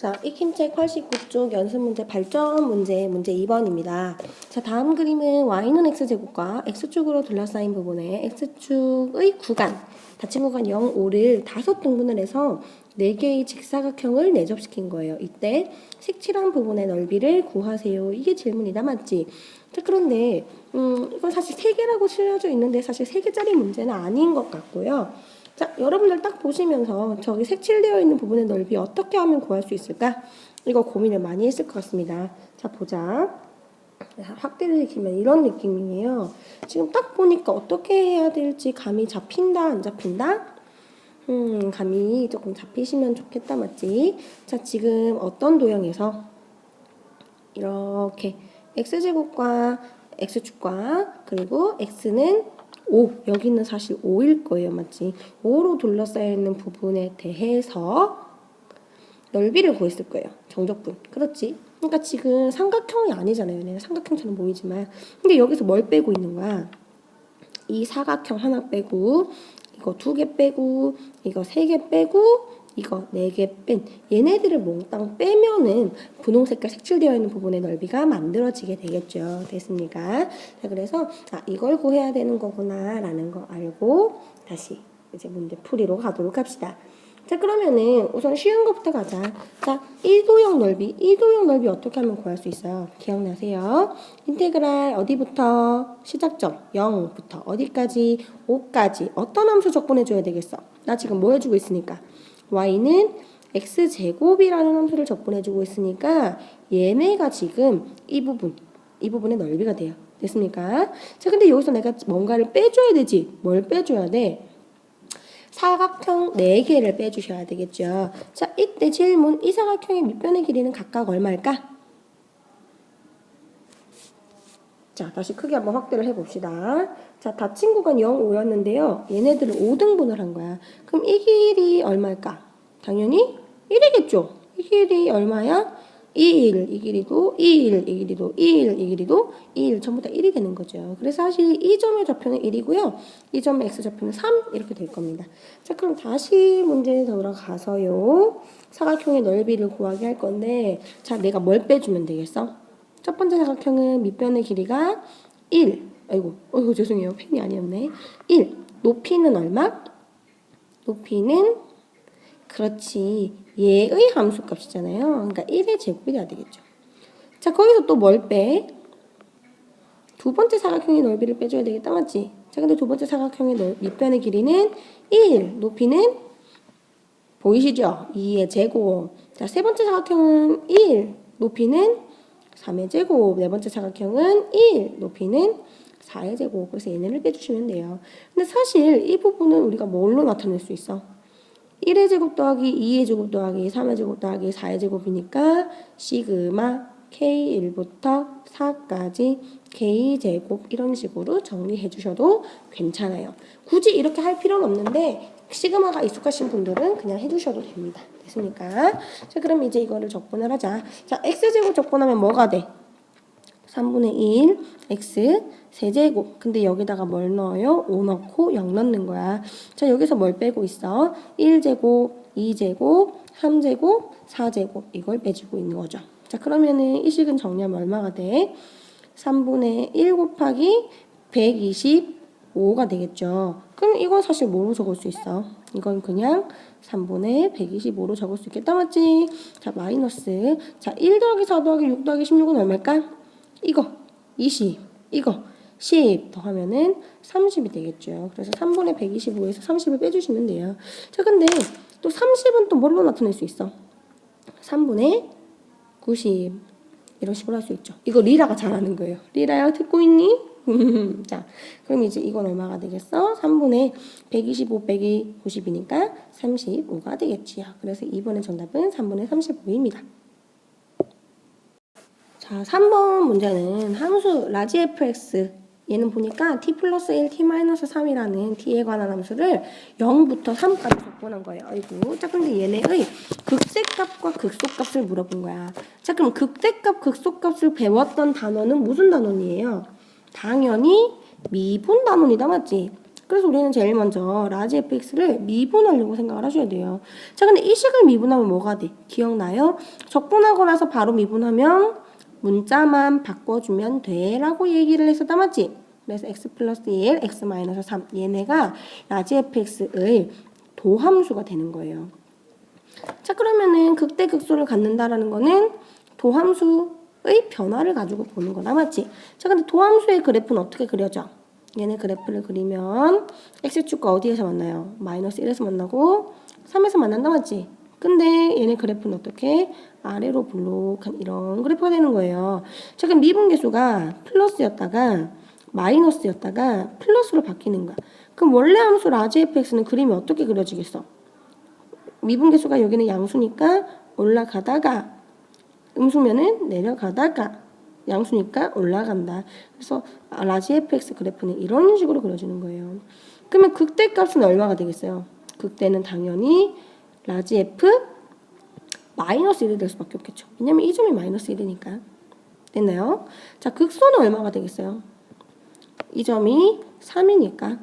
자, 익힘책 89쪽 연습문제 발전 문제 2번입니다. 자, 다음 그림은 y는 x제곱과 x축으로 둘러싸인 부분에 x축의 구간, 닫힌 구간 0, 5를 5등분을 해서 4개의 직사각형을 내접시킨 거예요. 이때 색칠한 부분의 넓이를 구하세요. 이게 질문이다, 맞지? 자, 그런데 이건 사실 3개라고 실려져 있는데 사실 3개짜리 문제는 아닌 것 같고요. 자, 여러분들 딱 보시면서 저기 색칠되어 있는 부분의 넓이 어떻게 하면 구할 수 있을까? 이거 고민을 많이 했을 것 같습니다. 자, 보자. 확대를 시키면 이런 느낌이에요. 지금 딱 보니까 어떻게 해야 될지 감이 잡힌다, 안 잡힌다? 감이 조금 잡히시면 좋겠다, 맞지? 자, 지금 어떤 도형에서 이렇게 x제곱과 x축과 그리고 x는 5, 여기는 사실 5일 거예요, 맞지? 5로 둘러싸여 있는 부분에 대해서 넓이를 구했을 거예요, 정적분. 그렇지? 그러니까 지금 삼각형이 아니잖아요. 내가 삼각형처럼 보이지만. 근데 여기서 뭘 빼고 있는 거야? 이 사각형 하나 빼고, 이거 2개 빼고, 이거 3개 빼고, 이거 4개 뺀 얘네들을 몽땅 빼면은 분홍 색깔 색칠되어 있는 부분의 넓이가 만들어지게 되겠죠. 됐습니까? 자, 그래서 이걸 구해야 되는 거구나 라는 거 알고 다시 이제 문제 풀이로 가도록 합시다. 자, 그러면은 우선 쉬운 것부터 가자. 자, 이도형 넓이 어떻게 하면 구할 수 있어요? 기억나세요? 인테그랄 어디부터? 시작점 0부터 어디까지? 5까지 어떤 함수 적분해줘야 되겠어? 나 지금 뭐 해주고 있으니까 y는 x제곱이라는 함수를 적분해주고 있으니까 얘네가 지금 이 부분의 넓이가 돼요. 됐습니까? 자, 근데 여기서 내가 뭔가를 빼줘야 되지. 뭘 빼줘야 돼? 사각형 4개를 빼주셔야 되겠죠. 자, 이때 질문, 이 사각형의 밑변의 길이는 각각 얼마일까? 자, 다시 크게 한번 확대를 해봅시다. 자, 닫힌 구간 0, 5였는데요. 얘네들을 5등분을 한 거야. 그럼 이 길이 얼마일까? 당연히 1이겠죠. 이 길이 얼마야? 2일, 이 길이도 2일, 이 길이도 2일, 이 길이도 2일, 전부 다 1이 되는 거죠. 그래서 사실 이 점의 좌표는 1이고요. 이 점의 x좌표는 3 이렇게 될 겁니다. 자, 그럼 다시 문제에 돌아가서요. 사각형의 넓이를 구하게 할 건데, 자, 내가 뭘 빼주면 되겠어? 첫 번째 사각형은 밑변의 길이가 1. 아이고 죄송해요. 펜이 아니었네. 1. 높이는 얼마? 높이는 그렇지. 얘의 함수값이잖아요. 그러니까 1의 제곱이 돼야 되겠죠. 자, 거기서 또 뭘 빼? 두 번째 사각형의 넓이를 빼줘야 되겠다, 맞지? 자, 근데 두 번째 사각형의 밑변의 길이는 1. 높이는 보이시죠? 2의 제곱. 자, 세 번째 사각형은 1. 높이는 3의 제곱, 네 번째 사각형은 1, 높이는 4의 제곱. 그래서 얘네를 빼주시면 돼요. 근데 사실 이 부분은 우리가 뭘로 나타낼 수 있어? 1의 제곱 더하기 2의 제곱 더하기 3의 제곱 더하기 4의 제곱이니까 시그마 K1부터 4까지 K제곱 이런 식으로 정리해 주셔도 괜찮아요. 굳이 이렇게 할 필요는 없는데 시그마가 익숙하신 분들은 그냥 해주셔도 됩니다. 됐습니까? 자, 그럼 이제 이거를 적분을 하자. 자, x제곱 적분하면 뭐가 돼? 3분의 1 x 세제곱. 근데 여기다가 뭘 넣어요? 5 넣고 0 넣는 거야. 자, 여기서 뭘 빼고 있어? 1제곱, 2제곱, 3제곱, 4제곱 이걸 빼주고 있는 거죠. 자, 그러면은 이 식은 정리하면 얼마가 돼? 3분의 1 곱하기 125가 되겠죠. 그럼 이건 사실 뭐로 적을 수 있어? 이건 그냥 3분의 125로 적을 수 있겠다, 맞지? 자, 마이너스. 자, 1 더하기 4 더하기 6 더하기 16은 얼마일까? 이거 20, 이거 10 더하면은 30이 되겠죠. 그래서 3분의 125에서 30을 빼주시면 돼요. 자, 근데 또 30은 또 뭘로 나타낼 수 있어? 3분의 90 이런 식으로 할 수 있죠. 이거 리라가 잘하는 거예요. 리라야, 듣고 있니? 자, 그럼 이제 이건 얼마가 되겠어? 3분의 125 빼기 90이니까 35가 되겠지요. 그래서 이번에 정답은 3분의 35입니다. 자, 3번 문제는 함수 라지 fx 얘는 보니까 t 플러스 1, t 마이너스 3이라는 t에 관한 함수를 0부터 3까지 적분한 거예요. 아이고. 자, 근데 얘네의 극세값과 극소값을 물어본 거야. 자, 그럼 극대값, 극소값을 배웠던 단어는 무슨 단원이에요? 당연히 미분 단원이다, 맞지? 그래서 우리는 제일 먼저 라지 fx를 미분하려고 생각을 하셔야 돼요. 자, 근데 이 식을 미분하면 뭐가 돼? 기억나요? 적분하고 나서 바로 미분하면 문자만 바꿔주면 돼 라고 얘기를 했었다, 맞지? 그래서 x 플러스 1, x 마이너스 3 얘네가 라지 fx의 도함수가 되는 거예요. 자, 그러면은 극대극소를 갖는다라는 거는 도함수의 변화를 가지고 보는 거다, 맞지? 자, 근데 도함수의 그래프는 어떻게 그려져? 얘네 그래프를 그리면 x축과 어디에서 만나요? 마이너스 1에서 만나고 3에서 만난다, 맞지? 근데 얘네 그래프는 어떻게? 아래로 볼록한 이런 그래프가 되는 거예요. 자, 그럼 미분계수가 플러스였다가 마이너스였다가 플러스로 바뀌는 거야. 그럼 원래 함수 라지 fx는 그림이 어떻게 그려지겠어? 미분계수가 여기는 양수니까 올라가다가 음수면은 내려가다가 양수니까 올라간다. 그래서 라지 fx 그래프는 이런 식으로 그려지는 거예요. 그러면 극대값은 얼마가 되겠어요? 극대는 당연히 라지 f 마이너스 1이 될 수밖에 없겠죠. 왜냐면 이 점이 마이너스 1이니까. 됐나요? 자, 극소는 얼마가 되겠어요? 이 점이 3이니까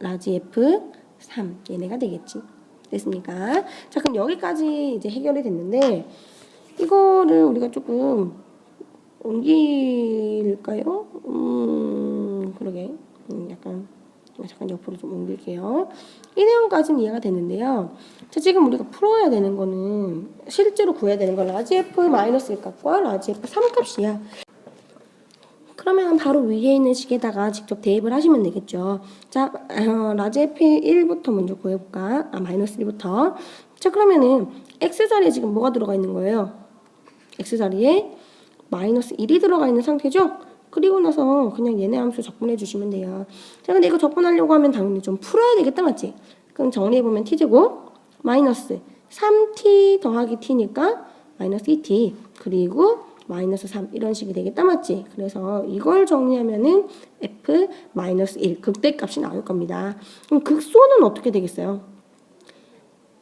라지 f 3 얘네가 되겠지. 됐습니까? 자, 그럼 여기까지 이제 해결이 됐는데 이거를 우리가 조금 옮길까요? 그러게. 약간 잠깐 옆으로 좀 옮길게요. 이 내용까지는 이해가 되는데요. 자, 지금 우리가 풀어야 되는 거는 실제로 구해야 되는 건 라지 f-1 값과 라지 f3 값이야. 그러면 바로 위에 있는 식에다가 직접 대입을 하시면 되겠죠. 자, 라지 f1부터 먼저 구해볼까? 마이너스 1부터. 자, 그러면은 x자리에 지금 뭐가 들어가 있는 거예요? x자리에 마이너스 1이 들어가 있는 상태죠? 그리고 나서 그냥 얘네 함수 적분해 주시면 돼요. 자, 근데 이거 적분하려고 하면 당연히 좀 풀어야 되겠다, 맞지? 그럼 정리해보면 t제곱 마이너스 3t 더하기 t니까 마이너스 2t 그리고 마이너스 3 이런 식이 되겠다, 맞지? 그래서 이걸 정리하면은 f 마이너스 1 극대값이 나올 겁니다. 그럼 극소는 어떻게 되겠어요?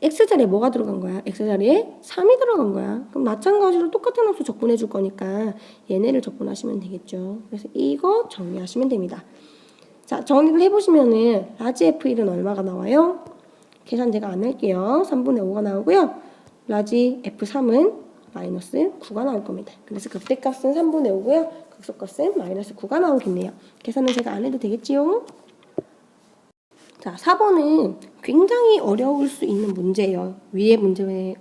x자리에 뭐가 들어간 거야? x자리에 3이 들어간 거야. 그럼 마찬가지로 똑같은 함수 적분해 줄 거니까 얘네를 적분하시면 되겠죠. 그래서 이거 정리하시면 됩니다. 자, 정리를 해보시면은 라지 f1은 얼마가 나와요? 계산 제가 안 할게요. 3분의 5가 나오고요. 라지 f3은 마이너스 9가 나올 겁니다. 그래서 극대값은 3분의 5고요. 극소값은 마이너스 9가 나오겠네요. 계산은 제가 안 해도 되겠지요? 자, 4번은 굉장히 어려울 수 있는 문제예요. 위에 문제에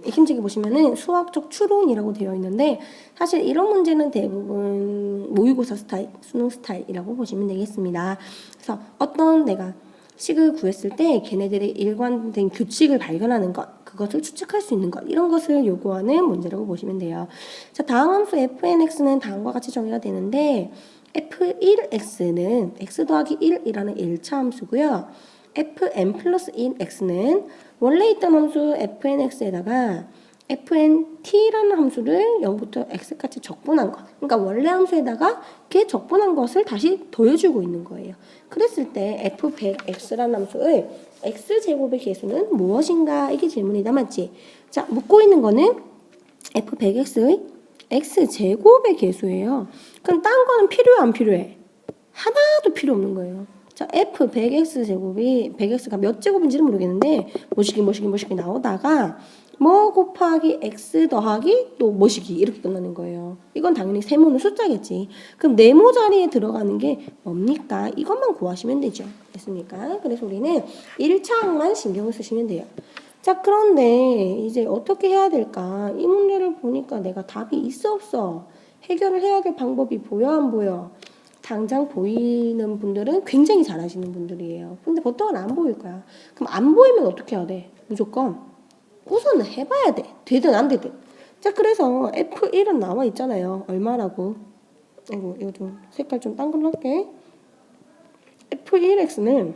힘지게 보시면은 수학적 추론이라고 되어 있는데 사실 이런 문제는 대부분 모의고사 스타일, 수능 스타일이라고 보시면 되겠습니다. 그래서 어떤 내가 식을 구했을 때 걔네들의 일관된 규칙을 발견하는 것, 그것을 추측할 수 있는 것, 이런 것을 요구하는 문제라고 보시면 돼요. 자, 다음 함수 fnx는 다음과 같이 정의가 되는데 f1x는 x 더하기 1이라는 1차 함수고요. fn 플러스 1x는 원래 있던 함수 fnx에다가 fnt라는 함수를 0부터 x까지 적분한 것. 그러니까 원래 함수에다가 걔 적분한 것을 다시 더해주고 있는 거예요. 그랬을 때 f100x라는 함수의 x제곱의 개수는 무엇인가? 이게 질문이다, 맞지? 자, 묻고 있는 거는 f100x의 x제곱의 개수예요. 그럼 딴 거는 필요해, 안 필요해? 하나도 필요 없는 거예요. 자, f100x 제곱이 100x가 몇 제곱인지는 모르겠는데 뭐시기 나오다가 뭐 곱하기 x 더하기 또 뭐시기 이렇게 끝나는 거예요. 이건 당연히 세모는 숫자겠지. 그럼 네모 자리에 들어가는 게 뭡니까? 이것만 구하시면 되죠. 됐습니까? 그래서 우리는 1차항만 신경을 쓰시면 돼요. 자, 그런데 이제 어떻게 해야 될까? 이 문제를 보니까 내가 답이 있어 없어? 해결을 해야 될 방법이 보여 안 보여? 당장 보이는 분들은 굉장히 잘하시는 분들이에요. 근데 보통은 안 보일 거야. 그럼 안 보이면 어떻게 해야 돼? 무조건 우선은 해봐야 돼. 되든 안 되든. 자, 그래서 F1은 나와 있잖아요. 얼마라고? 아이고, 이거 좀 색깔 좀 딴 걸로 할게. F1x는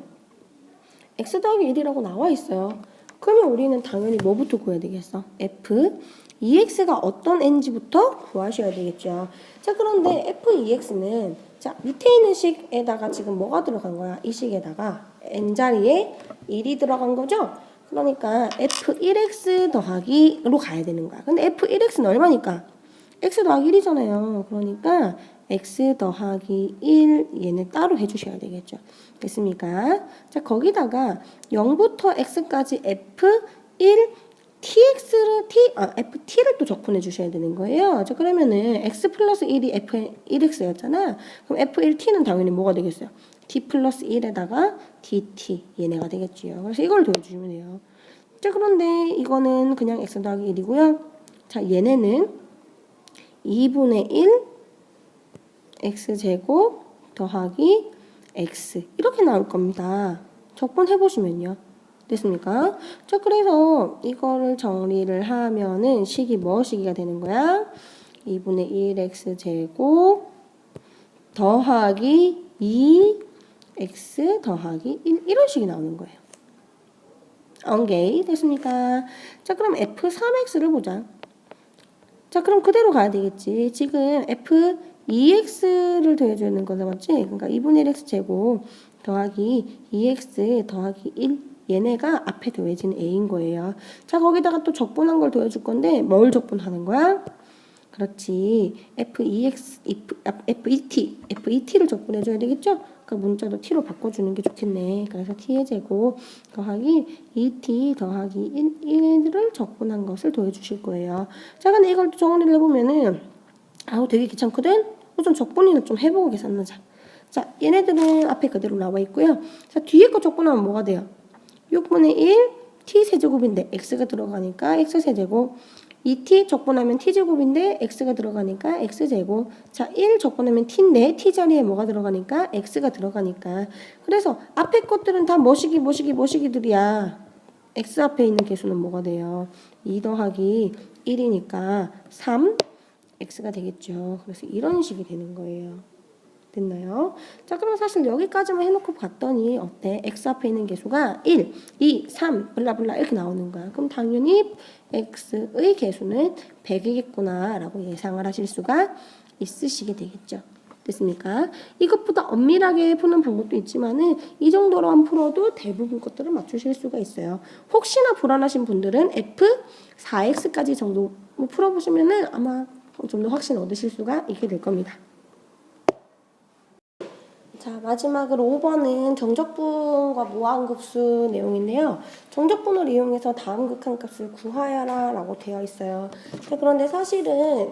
x 더하기 1이라고 나와 있어요. 그러면 우리는 당연히 뭐부터 구해야 되겠어? F2x가 어떤 n지부터 구하셔야 되겠죠. 자, 그런데 F2x는 자, 밑에 있는 식에다가 지금 뭐가 들어간 거야? 이 식에다가 n자리에 1이 들어간 거죠? 그러니까 f1x 더하기로 가야 되는 거야. 근데 f1x는 얼마니까? x 더하기 1이잖아요. 그러니까 x 더하기 1 얘는 따로 해주셔야 되겠죠. 됐습니까? 자, 거기다가 0부터 x까지 f1 ft를 또 적분해 주셔야 되는 거예요. 자, 그러면은 x 플러스 1이 f1x였잖아. 그럼 f1t는 당연히 뭐가 되겠어요? t 플러스 1에다가 dt 얘네가 되겠지요. 그래서 이걸 더해주시면 돼요. 자, 그런데 이거는 그냥 x 더하기 1이고요. 자, 얘네는 2분의 1 x제곱 더하기 x 이렇게 나올 겁니다. 적분해 보시면요. 됐습니까? 자, 그래서 이거를 정리를 하면은 식이 무엇이기가 되는 거야? 2분의 1x제곱 더하기 2x 더하기 1 이런 식이 나오는 거예요. 오케이, 됐습니까? 자, 그럼 f3x를 보자. 자, 그럼 그대로 가야 되겠지. 지금 f2x를 더해주는 거다, 맞지? 그러니까 2분의 1x제곱 더하기 2x 더하기 1 얘네가 앞에 더해진 a인 거예요. 자, 거기다가 또 적분한 걸 더해줄 건데 뭘 적분하는 거야? 그렇지. FET를 적분해줘야 되겠죠? 그러니까 문자도 t로 바꿔주는 게 좋겠네. 그래서 t의 제곱 더하기 2t 더하기 1을 적분한 것을 더해주실 거예요. 자, 근데 이걸 또 정리를 해보면은 아우 되게 귀찮거든? 좀 적분이나 좀 해보고 계산하자. 자, 얘네들은 앞에 그대로 나와 있고요. 자, 뒤에 거 적분하면 뭐가 돼요? 6분의 1 t세제곱인데 x가 들어가니까 x세제곱 2t 적분하면 t제곱인데 x가 들어가니까 x제곱 자, 1 적분하면 t인데 t 자리에 뭐가 들어가니까 x가 들어가니까 그래서 앞에 것들은 다 뭐시기들이야. x 앞에 있는 개수는 뭐가 돼요? 2 더하기 1이니까 3 x가 되겠죠. 그래서 이런 식이 되는 거예요. 됐나요? 자, 그럼 사실 여기까지만 해놓고 봤더니 어때? x 앞에 있는 개수가 1, 2, 3 블라블라 이렇게 나오는 거야. 그럼 당연히 x의 개수는 100이겠구나 라고 예상을 하실 수가 있으시게 되겠죠. 됐습니까? 이것보다 엄밀하게 푸는 방법도 있지만은 이 정도로만 풀어도 대부분 것들을 맞추실 수가 있어요. 혹시나 불안하신 분들은 f4x까지 정도 풀어보시면은 아마 좀 더 확신 얻으실 수가 있게 될 겁니다. 자, 마지막으로 5번은 정적분과 무한급수 내용인데요. 정적분을 이용해서 다음 극한값을 구하여라 라고 되어 있어요. 자, 그런데 사실은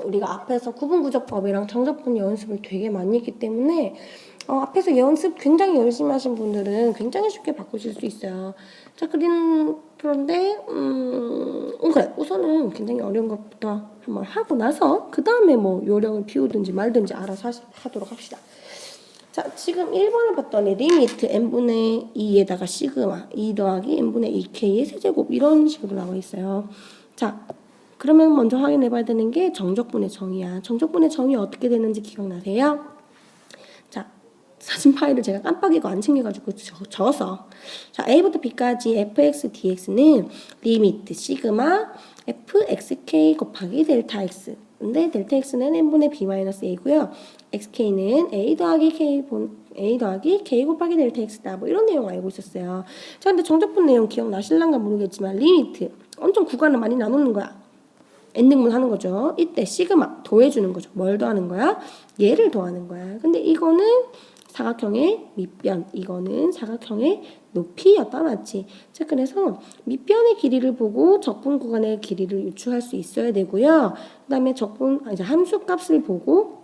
우리가 앞에서 구분구조법이랑 정적분 연습을 되게 많이 했기 때문에 앞에서 연습 굉장히 열심히 하신 분들은 굉장히 쉽게 바꾸실 수 있어요. 자, 그런데 그래, 우선은 굉장히 어려운 것부터 한번 하고 나서 그 다음에 뭐 요령을 피우든지 말든지 알아서 하도록 합시다. 자, 지금 1번을 봤더니 리미트 n분의 2에다가 시그마 2 더하기 n분의 2k의 세제곱 이런 식으로 나와 있어요. 자, 그러면 먼저 확인해 봐야 되는 게 정적분의 정의야. 정적분의 정의 어떻게 되는지 기억나세요? 자, 사진 파일을 제가 깜빡이고 안 챙겨가지고 적었어. 자, a부터 b까지 fx dx는 리미트 시그마 fxk 곱하기 델타 x 근데 델타 x는 n분의 b-a고요. xk는 a 더하기 k 곱하기 델타 x다. 뭐 이런 내용 알고 있었어요. 자, 근데 정적분 내용 기억나실란가 모르겠지만 리미트 엄청 구간을 많이 나누는 거야. n등분 하는 거죠. 이때 시그마 더해주는 거죠. 뭘 더하는 거야? 얘를 더하는 거야. 근데 이거는 사각형의 밑변, 이거는 사각형의 높이였다, 맞지? 자, 그래서 밑변의 길이를 보고 적분 구간의 길이를 유추할 수 있어야 되고요. 그 다음에 이제 함수값을 보고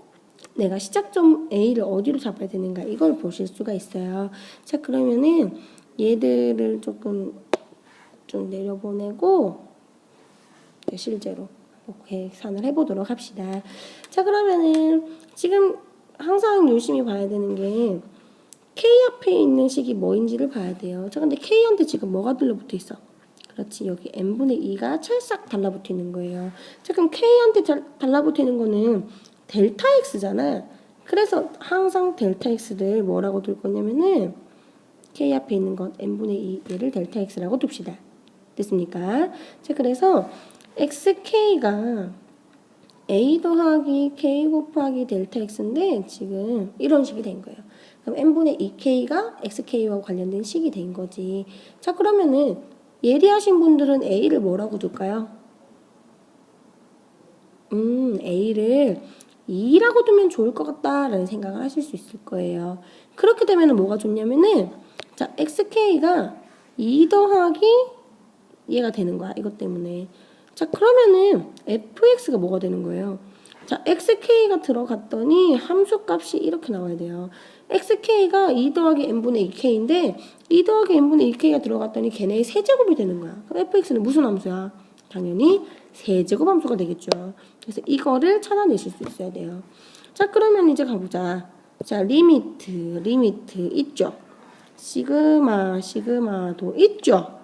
내가 시작점 A를 어디로 잡아야 되는가 이걸 보실 수가 있어요. 자, 그러면은 얘들을 조금 좀 내려보내고 실제로 계산을 해보도록 합시다. 자, 그러면은 지금 항상 열심히 봐야 되는 게 K 앞에 있는 식이 뭐인지를 봐야 돼요. 자, 근데 K한테 지금 뭐가 달라붙어 있어? 그렇지, 여기 n분의 2가 찰싹 달라붙어 있는 거예요. 자, 그럼 K한테 달라붙어 있는 거는 델타 X잖아. 그래서 항상 델타 X를 뭐라고 둘 거냐면은 K 앞에 있는 건 n분의 2 얘를 델타 X라고 둡시다. 됐습니까? 자, 그래서 XK가 A 더하기 K 곱하기 델타 X인데 지금 이런 식이 된 거예요. 그럼 n분의 2K가 XK와 관련된 식이 된 거지. 자, 그러면은 예리하신 분들은 A를 뭐라고 둘까요? A를 2라고 두면 좋을 것 같다라는 생각을 하실 수 있을 거예요. 그렇게 되면 뭐가 좋냐면은 자, xk가 2 더하기 얘가 되는 거야. 이것 때문에. 자, 그러면은 fx가 뭐가 되는 거예요? 자, xk가 들어갔더니 함수 값이 이렇게 나와야 돼요. xk가 2 더하기 n분의 2k인데 2 더하기 n분의 2k가 들어갔더니 걔네의 세제곱이 되는 거야. 그럼 fx는 무슨 함수야? 당연히 세제곱 함수가 되겠죠. 그래서 이거를 찾아내실 수 있어야 돼요. 자, 그러면 이제 가보자. 자, 리미트 있죠? 시그마도 있죠?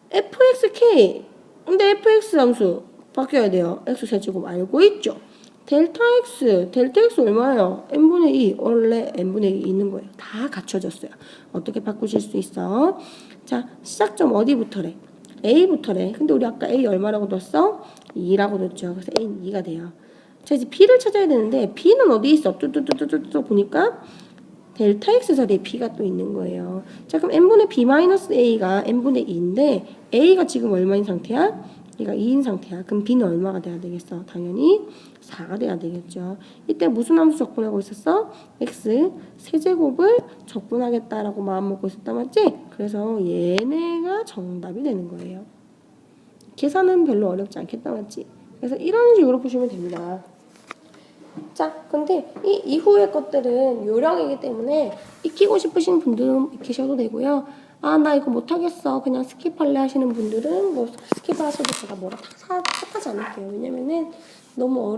fxk. 근데 fx 함수 바뀌어야 돼요. x세제곱 알고 있죠? 델타 x 얼마예요? n분의 2. 원래 n분의 2 있는 거예요. 다 갖춰졌어요. 어떻게 바꾸실 수 있어? 자, 시작점 어디부터래? a부터래. 근데 우리 아까 a 얼마라고 뒀어? 2라고 뒀죠. 그래서 a는 2가 돼요. 자, 이제 b를 찾아야 되는데 b는 어디 있어? 뚜뚜뚜뚜뚜 보니까 델타 x 자리에 b가 또 있는 거예요. 자, 그럼 n분의 b 마이너스 a가 n분의 2인데 a가 지금 얼마인 상태야? 얘가 2인 상태야. 그럼 b는 얼마가 돼야 되겠어? 당연히 4가 돼야 되겠죠. 이때 무슨 함수 적분하고 있었어? x 세제곱을 적분하겠다라고 마음먹고 있었단 맞지? 그래서 얘네가 정답이 되는 거예요. 계산은 별로 어렵지 않겠다 맞지? 그래서 이런 식으로 보시면 됩니다. 자, 근데 이 이후의 것들은 요령이기 때문에 익히고 싶으신 분들은 익히셔도 되고요. 아, 나 이거 못하겠어. 그냥 스킵할래 하시는 분들은 뭐 스킵하셔도 제가 뭐라 탓하지 않을게요. 왜냐면은 너무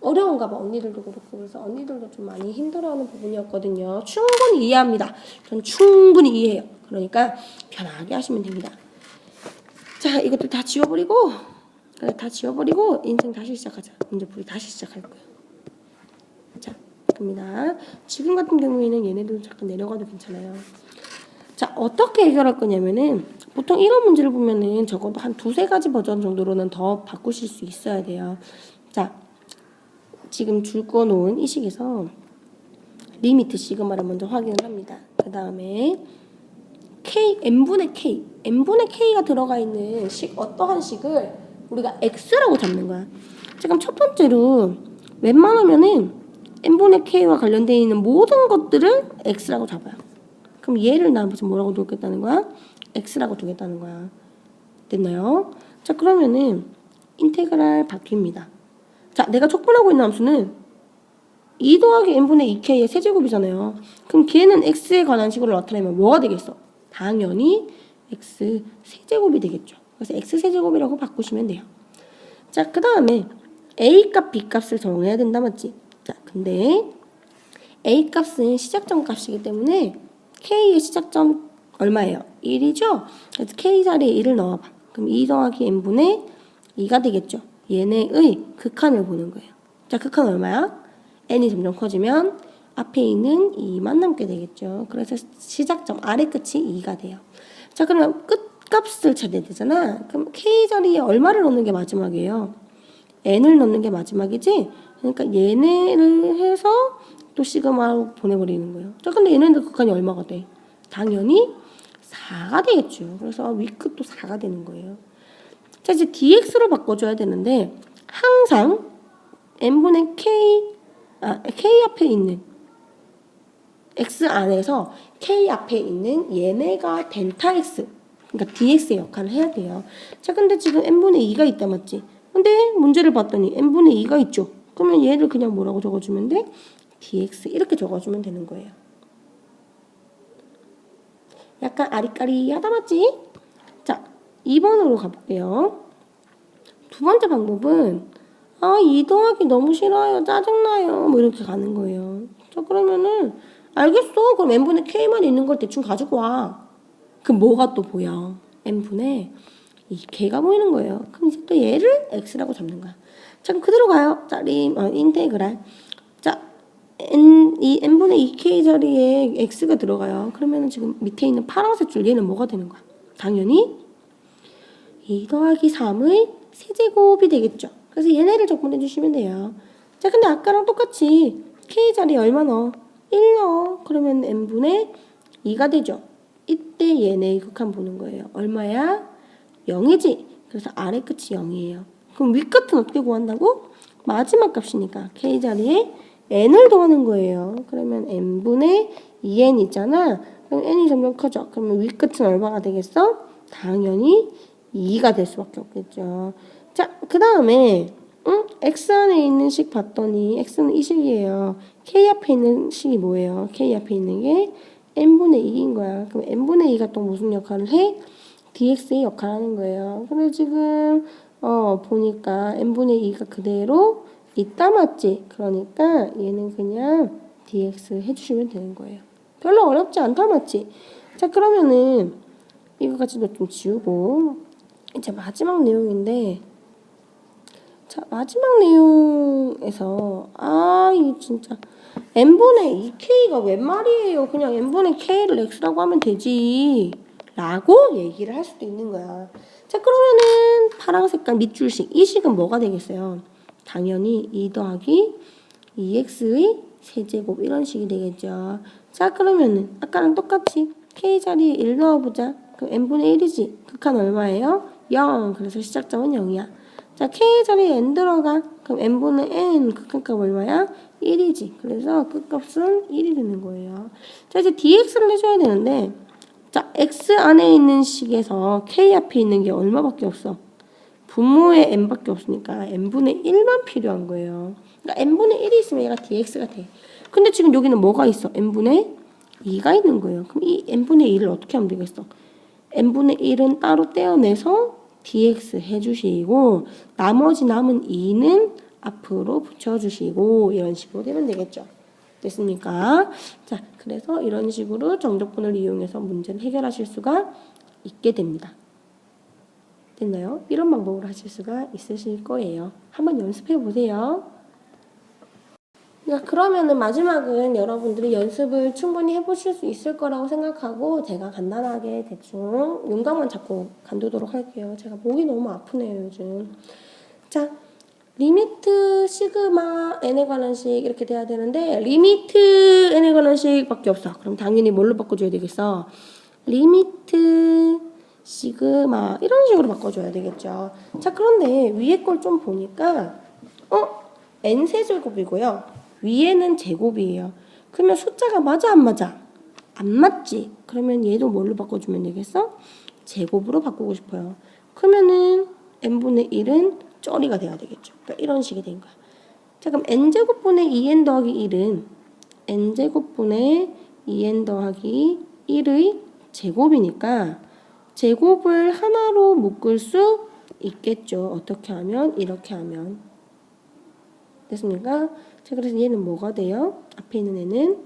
어려운가 봐. 언니들도 그렇고. 그래서 언니들도 좀 많이 힘들어하는 부분이었거든요. 충분히 이해합니다. 저는 충분히 이해해요. 그러니까 편하게 하시면 됩니다. 자, 이것도 다 지워버리고 그래, 다 지워버리고 인생 다시 시작하자. 이제 우리 다시 시작할 거예요. 자, 갑니다. 지금 같은 경우에는 얘네들 잠깐 내려가도 괜찮아요. 자, 어떻게 해결할 거냐면은 보통 이런 문제를 보면은 적어도 한 2-3가지 버전 정도로는 더 바꾸실 수 있어야 돼요. 자, 지금 줄 거 놓은 이 식에서 리미트 시그마를 먼저 확인을 합니다. 그 다음에 n분의 k가 들어가 있는 식, 어떠한 식을 우리가 x라고 잡는 거야. 지금 첫 번째로 웬만하면은 n분의 k와 관련되어 있는 모든 것들을 x라고 잡아요. 그럼 얘를 나 무슨 뭐라고 두겠다는 거야? x라고 두겠다는 거야. 됐나요? 자, 그러면은 인테그랄 바뀝니다. 자, 내가 촉분하고 있는 함수는 2 더하기 n분의 2k의 세제곱이잖아요. 그럼 걔는 x에 관한 식으로 나타내면 뭐가 되겠어? 당연히 x 세제곱이 되겠죠. 그래서 x 세제곱이라고 바꾸시면 돼요. 자, 그 다음에 a 값, b 값을 정해야 된다 맞지? 자, 근데 a 값은 시작점 값이기 때문에 k의 시작점 얼마예요? 1이죠? 그래서 k 자리에 1을 넣어봐. 그럼 2 더하기 n분의 2가 되겠죠. 얘네의 극한을 보는 거예요. 자, 극한 얼마야? n이 점점 커지면 앞에 있는 2만 남게 되겠죠. 그래서 시작점 아래 끝이 2가 돼요. 자, 그러면 끝값을 찾아야 되잖아. 그럼 k 자리에 얼마를 넣는 게 마지막이에요? n을 넣는 게 마지막이지? 그러니까 얘네를 해서 또 시그마로 보내버리는 거예요. 자, 근데 얘네들 극한이 얼마가 돼? 당연히 4가 되겠죠. 그래서 윗끝도 4가 되는 거예요. 자, 이제 dx로 바꿔줘야 되는데 항상 n분의 k 앞에 있는 x 안에서 k 앞에 있는 얘네가 델타 x, 그러니까 dx의 역할을 해야 돼요. 자, 근데 지금 n분의 2가 있다 맞지? 근데 문제를 봤더니 n분의 2가 있죠. 그러면 얘를 그냥 뭐라고 적어주면 돼? dx 이렇게 적어주면 되는 거예요. 약간 아리까리하다 맞지? 자, 2번으로 가볼게요. 두 번째 방법은 2 더하기 너무 싫어요. 짜증나요. 뭐 이렇게 가는 거예요. 자, 그러면은 알겠어. 그럼 n분의 k만 있는 걸 대충 가지고 와. 그럼 뭐가 또 보여? n분의 이 k가 보이는 거예요. 그럼 이제 또 얘를 x라고 잡는 거야. 자, 그럼 그대로 가요. 자, 인테그랄. 자, 이 n분의 2k 자리에 x가 들어가요. 그러면은 지금 밑에 있는 파란색 줄 얘는 뭐가 되는 거야? 당연히 2 더하기 3의 세제곱이 되겠죠. 그래서 얘네를 적분해 주시면 돼요. 자, 근데 아까랑 똑같이 k 자리에 얼마 넣어? 1 넣어. 그러면 n분의 2가 되죠. 이때 얘네의 극한 보는 거예요. 얼마야? 0이지. 그래서 아래 끝이 0이에요. 그럼 윗 끝은 어떻게 구한다고? 마지막 값이니까 k 자리에 n을 더하는 거예요. 그러면 n분의 2n 있잖아. 그럼 n이 점점 커져. 그러면 윗끝은 얼마가 되겠어? 당연히 2가 될 수밖에 없겠죠. 자, 그 다음에 x 안에 있는 식 봤더니 x는 이 식이에요. k 앞에 있는 식이 뭐예요? k 앞에 있는 게 n분의 2인 거야. 그럼 n분의 2가 또 무슨 역할을 해? dx의 역할을 하는 거예요. 근데 지금 보니까 n분의 2가 그대로 있다 맞지? 그러니까 얘는 그냥 dx 해주시면 되는 거예요. 별로 어렵지 않다 맞지? 자, 그러면은 이거 가지고 좀 지우고 이제 마지막 내용인데, 자, 마지막 내용에서 이 진짜 n분의 2k가 웬 말이에요. 그냥 n분의 k를 x라고 하면 되지 라고 얘기를 할 수도 있는 거야. 자, 그러면은 파란 색깔 밑줄식 이 식은 뭐가 되겠어요? 당연히 2 더하기 2x의 세제곱 이런 식이 되겠죠. 자, 그러면은 아까랑 똑같이 k 자리에 1 넣어보자. 그럼 n분의 1이지. 극한 얼마예요? 0. 그래서 시작점은 0이야. 자, k 자리에 n 들어가. 그럼 n분의 n 극한값 얼마야? 1이지. 그래서 끝값은 1이 되는 거예요. 자, 이제 dx를 해줘야 되는데, 자, x 안에 있는 식에서 k 앞에 있는 게 얼마밖에 없어? 분모에 n밖에 없으니까 n분의 1만 필요한 거예요. 그러니까 n분의 1이 있으면 얘가 dx가 돼. 근데 지금 여기는 뭐가 있어? n분의 2가 있는 거예요. 그럼 이 n분의 2를 어떻게 하면 되겠어? n분의 1은 따로 떼어내서 dx 해주시고 나머지 남은 2는 앞으로 붙여주시고 이런 식으로 되면 되겠죠. 됐습니까? 자, 그래서 이런 식으로 정적분을 이용해서 문제를 해결하실 수가 있게 됩니다. 됐나요? 이런 방법으로 하실 수가 있으실 거예요. 한번 연습해 보세요. 자, 그러면은 마지막은 여러분들이 연습을 충분히 해보실 수 있을 거라고 생각하고 제가 간단하게 대충 윤곽만 잡고 간두도록 할게요. 제가 목이 너무 아프네요, 요즘. 자, 리미트 시그마 n에 관한 식 이렇게 돼야 되는데 리미트 n에 관한 식밖에 없어. 그럼 당연히 뭘로 바꿔줘야 되겠어? 리미트 시그마 이런 식으로 바꿔줘야 되겠죠. 자, 그런데 위에 걸 좀 보니까 n 세제곱이고요. 위에는 제곱이에요. 그러면 숫자가 맞아 안 맞아? 안 맞지? 그러면 얘도 뭘로 바꿔주면 되겠어? 제곱으로 바꾸고 싶어요. 그러면은 n분의 1은 쩌리가 돼야 되겠죠. 그러니까 이런 식이 된 거야. 자, 그럼 n제곱분의 2n 더하기 1은 n제곱분의 2n 더하기 1의 제곱이니까 제곱을 하나로 묶을 수 있겠죠. 어떻게 하면? 이렇게 하면. 됐습니까? 자, 그래서 얘는 뭐가 돼요? 앞에 있는 애는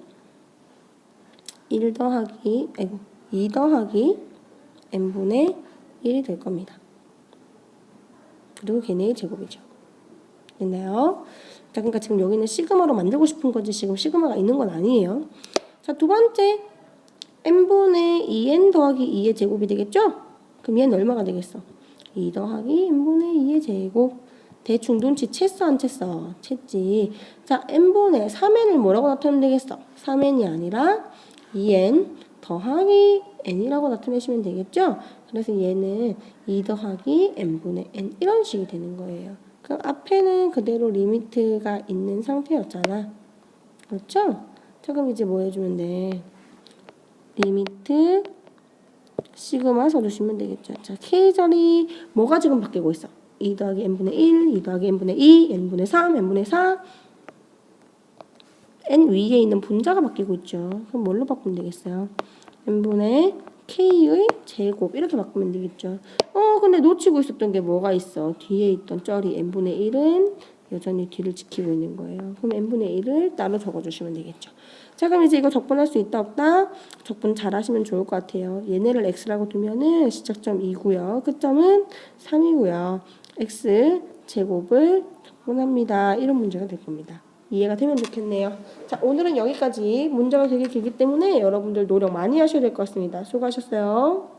2 더하기 n분의 1이 될 겁니다. 그리고 걔네의 제곱이죠. 됐나요? 자, 그러니까 지금 여기는 시그마로 만들고 싶은 거지 지금 시그마가 있는 건 아니에요. 자, 두 번째 n분의 2n 더하기 2의 제곱이 되겠죠? 그럼 얘는 얼마가 되겠어? 2 더하기 n분의 2의 제곱. 대충 눈치 챘어 안 챘어? 챘지. 자, n분의 3n을 뭐라고 나타내면 되겠어? 3n이 아니라 2n 더하기 n이라고 나타내시면 되겠죠? 그래서 얘는 2 더하기 n분의 n 이런 식이 되는 거예요. 그럼 앞에는 그대로 리미트가 있는 상태였잖아. 그렇죠? 자, 그럼 이제 뭐 해주면 돼? 리미트 시그마 써주시면 되겠죠. 자, k자리 뭐가 지금 바뀌고 있어? 2 더하기 n분의 1, 2 더하기 n분의 2, n분의 3, n분의 4 n 위에 있는 분자가 바뀌고 있죠. 그럼 뭘로 바꾸면 되겠어요? n분의 k의 제곱 이렇게 바꾸면 되겠죠. 근데 놓치고 있었던 게 뭐가 있어? 뒤에 있던 쩌리 n분의 1은 여전히 뒤를 지키고 있는 거예요. 그럼 n분의 1을 따로 적어주시면 되겠죠. 자, 그럼 이제 이거 적분할 수 있다 없다? 적분 잘 하시면 좋을 것 같아요. 얘네를 x라고 두면은 시작점 2고요. 끝점은 3이고요. x 제곱을 적분합니다. 이런 문제가 될 겁니다. 이해가 되면 좋겠네요. 자, 오늘은 여기까지 문제가 되게 길기 때문에 여러분들 노력 많이 하셔야 될 것 같습니다. 수고하셨어요.